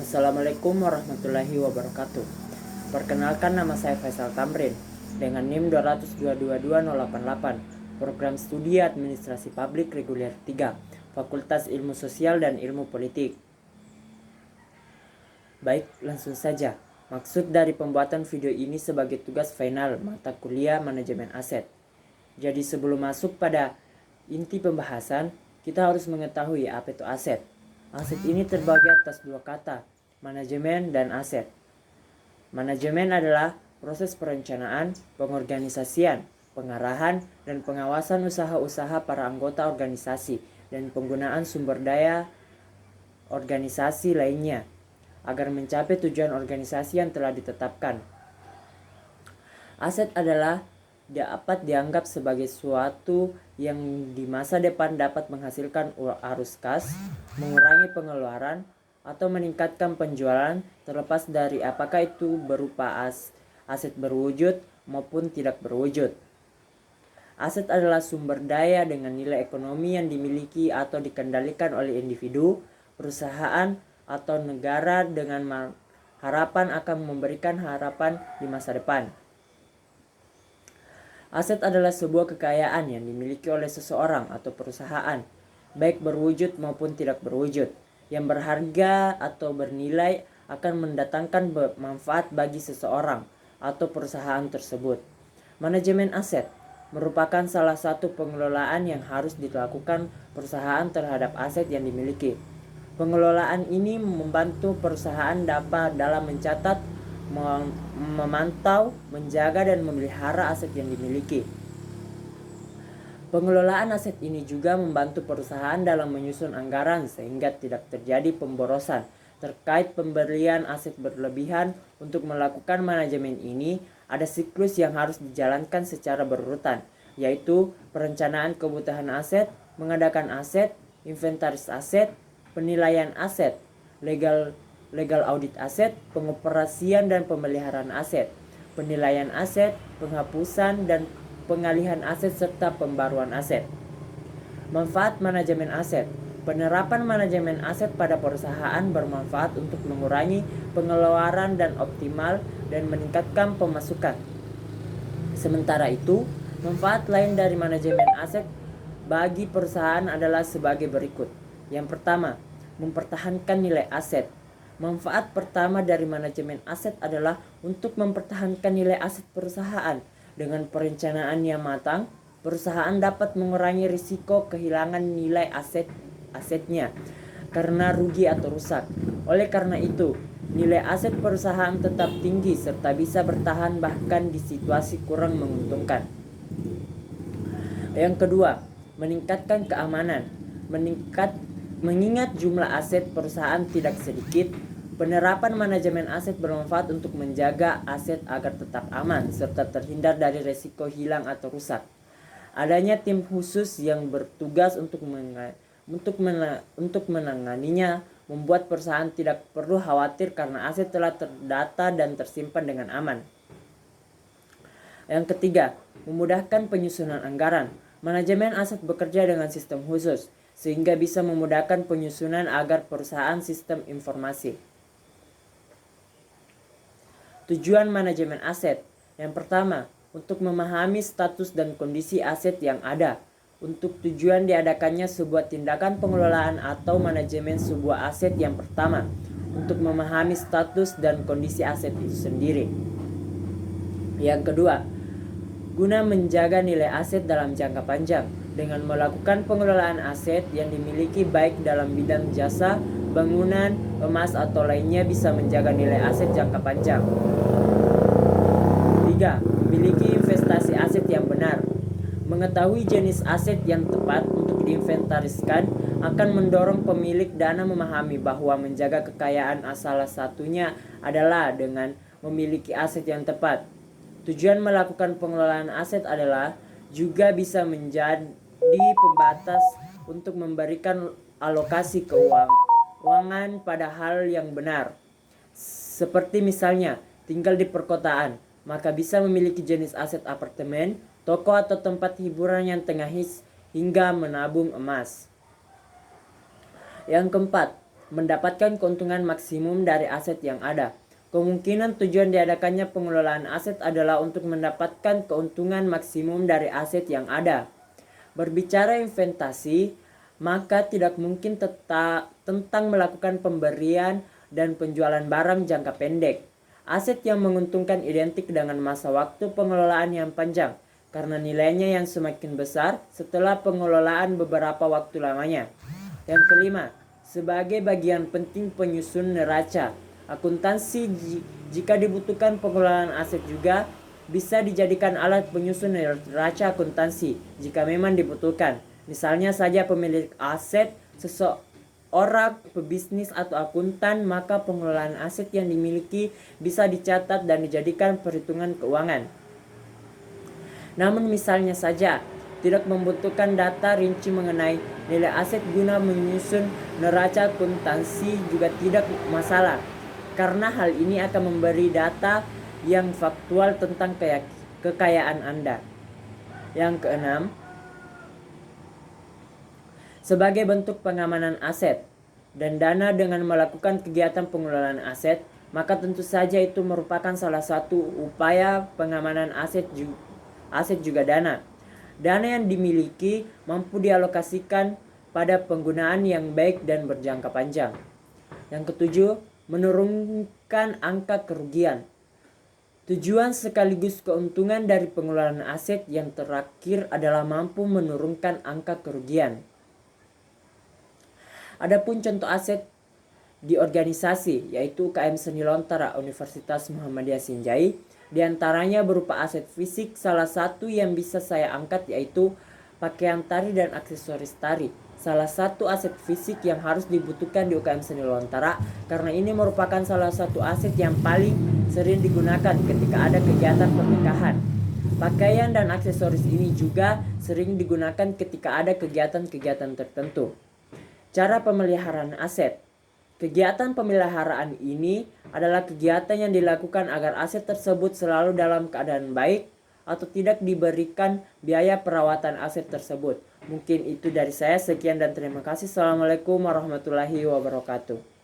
Assalamualaikum warahmatullahi wabarakatuh. Perkenalkan, nama saya Faisal Tamrin dengan NIM 2222088, Program Studi Administrasi Publik Reguler 3, Fakultas Ilmu Sosial dan Ilmu Politik. Baik, langsung saja. Maksud dari pembuatan video ini sebagai tugas final mata kuliah Manajemen Aset. Jadi sebelum masuk pada inti pembahasan, kita harus mengetahui apa itu aset. Aset ini terbagi atas dua kata, manajemen dan aset. Manajemen adalah proses perencanaan, pengorganisasian, pengarahan, dan pengawasan usaha-usaha para anggota organisasi dan penggunaan sumber daya organisasi lainnya agar mencapai tujuan organisasi yang telah ditetapkan. Aset adalah dapat dianggap sebagai suatu yang di masa depan dapat menghasilkan arus kas, mengurangi pengeluaran, atau meningkatkan penjualan terlepas dari apakah itu berupa aset berwujud maupun tidak berwujud. Aset adalah sumber daya dengan nilai ekonomi yang dimiliki atau dikendalikan oleh individu, perusahaan, atau negara dengan harapan akan memberikan harapan di masa depan. Aset adalah sebuah kekayaan yang dimiliki oleh seseorang atau perusahaan, baik berwujud maupun tidak berwujud, yang berharga atau bernilai akan mendatangkan manfaat bagi seseorang atau perusahaan tersebut. Manajemen aset merupakan salah satu pengelolaan yang harus dilakukan perusahaan terhadap aset yang dimiliki. Pengelolaan ini membantu perusahaan dapat dalam mencatat, memantau, menjaga, dan memelihara aset yang dimiliki. Pengelolaan aset ini juga membantu perusahaan dalam menyusun anggaran sehingga tidak terjadi pemborosan terkait pembelian aset berlebihan. Untuk melakukan manajemen ini, ada siklus yang harus dijalankan secara berurutan, yaitu perencanaan kebutuhan aset, mengadakan aset, inventaris aset, penilaian aset, legal audit aset, pengoperasian dan pemeliharaan aset, penilaian aset, penghapusan dan pengalihan aset, serta pembaruan aset. Manfaat manajemen aset. Penerapan manajemen aset pada perusahaan bermanfaat untuk mengurangi pengeluaran dan optimal dan meningkatkan pemasukan. Sementara itu, manfaat lain dari manajemen aset bagi perusahaan adalah sebagai berikut. Yang pertama, mempertahankan nilai aset. Manfaat pertama dari manajemen aset adalah untuk mempertahankan nilai aset perusahaan. Dengan perencanaan yang matang, perusahaan dapat mengurangi risiko kehilangan nilai asetnya karena rugi atau rusak. Oleh karena itu, nilai aset perusahaan tetap tinggi serta bisa bertahan bahkan di situasi kurang menguntungkan. Yang kedua, meningkatkan keamanan. Mengingat jumlah aset perusahaan tidak sedikit, penerapan manajemen aset bermanfaat untuk menjaga aset agar tetap aman serta terhindar dari risiko hilang atau rusak. Adanya tim khusus yang bertugas untuk menanganinya membuat perusahaan tidak perlu khawatir karena aset telah terdata dan tersimpan dengan aman. Yang ketiga, memudahkan penyusunan anggaran. Manajemen aset bekerja dengan sistem khusus sehingga bisa memudahkan penyusunan agar perusahaan sistem informasi. Tujuan manajemen aset. Yang pertama, untuk memahami status dan kondisi aset yang ada. Untuk tujuan diadakannya sebuah tindakan pengelolaan atau manajemen sebuah aset. Yang pertama, untuk memahami status dan kondisi aset itu sendiri. Yang kedua, guna menjaga nilai aset dalam jangka panjang dengan melakukan pengelolaan aset yang dimiliki baik dalam bidang jasa, bangunan, emas, atau lainnya bisa menjaga nilai aset jangka panjang. 3. Memiliki investasi aset yang benar. Mengetahui jenis aset yang tepat untuk diinventariskan akan mendorong pemilik dana memahami bahwa menjaga kekayaan salah satunya adalah dengan memiliki aset yang tepat. Tujuan melakukan pengelolaan aset adalah juga bisa menjadi pembatas untuk memberikan alokasi keuangan pada hal yang benar. Seperti misalnya tinggal di perkotaan, maka bisa memiliki jenis aset apartemen, toko atau tempat hiburan yang tengah hingga menabung emas. Yang keempat, mendapatkan keuntungan maksimum dari aset yang ada. Kemungkinan tujuan diadakannya pengelolaan aset adalah untuk mendapatkan keuntungan maksimum dari aset yang ada. Berbicara investasi, maka tidak mungkin tentang melakukan pemberian dan penjualan barang jangka pendek. Aset yang menguntungkan identik dengan masa waktu pengelolaan yang panjang, karena nilainya yang semakin besar setelah pengelolaan beberapa waktu lamanya. Yang kelima, sebagai bagian penting penyusun neraca, akuntansi jika dibutuhkan pengelolaan aset juga bisa dijadikan alat penyusun neraca akuntansi jika memang dibutuhkan. Misalnya saja pemilik aset, seseorang pebisnis atau akuntan, maka pengelolaan aset yang dimiliki bisa dicatat dan dijadikan perhitungan keuangan. Namun misalnya saja tidak membutuhkan data rinci mengenai nilai aset guna menyusun neraca akuntansi juga tidak masalah, karena hal ini akan memberi data yang faktual tentang kekayaan Anda. Yang keenam, sebagai bentuk pengamanan aset dan dana dengan melakukan kegiatan pengelolaan aset, maka tentu saja itu merupakan salah satu upaya pengamanan aset juga dana. Dana yang dimiliki mampu dialokasikan pada penggunaan yang baik dan berjangka panjang. Yang ketujuh, menurunkan angka kerugian. Tujuan sekaligus keuntungan dari pengelolaan aset yang terakhir adalah mampu menurunkan angka kerugian. Adapun contoh aset di organisasi, yaitu UKM Seni Lontara Universitas Muhammadiyah Sinjai, diantaranya berupa aset fisik. Salah satu yang bisa saya angkat yaitu pakaian tari dan aksesoris tari. Salah satu aset fisik yang harus dibutuhkan di UKM Seni Lontara, karena ini merupakan salah satu aset yang paling sering digunakan ketika ada kegiatan pernikahan. Pakaian dan aksesoris ini juga sering digunakan ketika ada kegiatan-kegiatan tertentu. Cara pemeliharaan aset. Kegiatan pemeliharaan ini adalah kegiatan yang dilakukan agar aset tersebut selalu dalam keadaan baik atau tidak diberikan biaya perawatan aset tersebut. Mungkin itu dari saya. Sekian dan terima kasih. Assalamualaikum warahmatullahi wabarakatuh.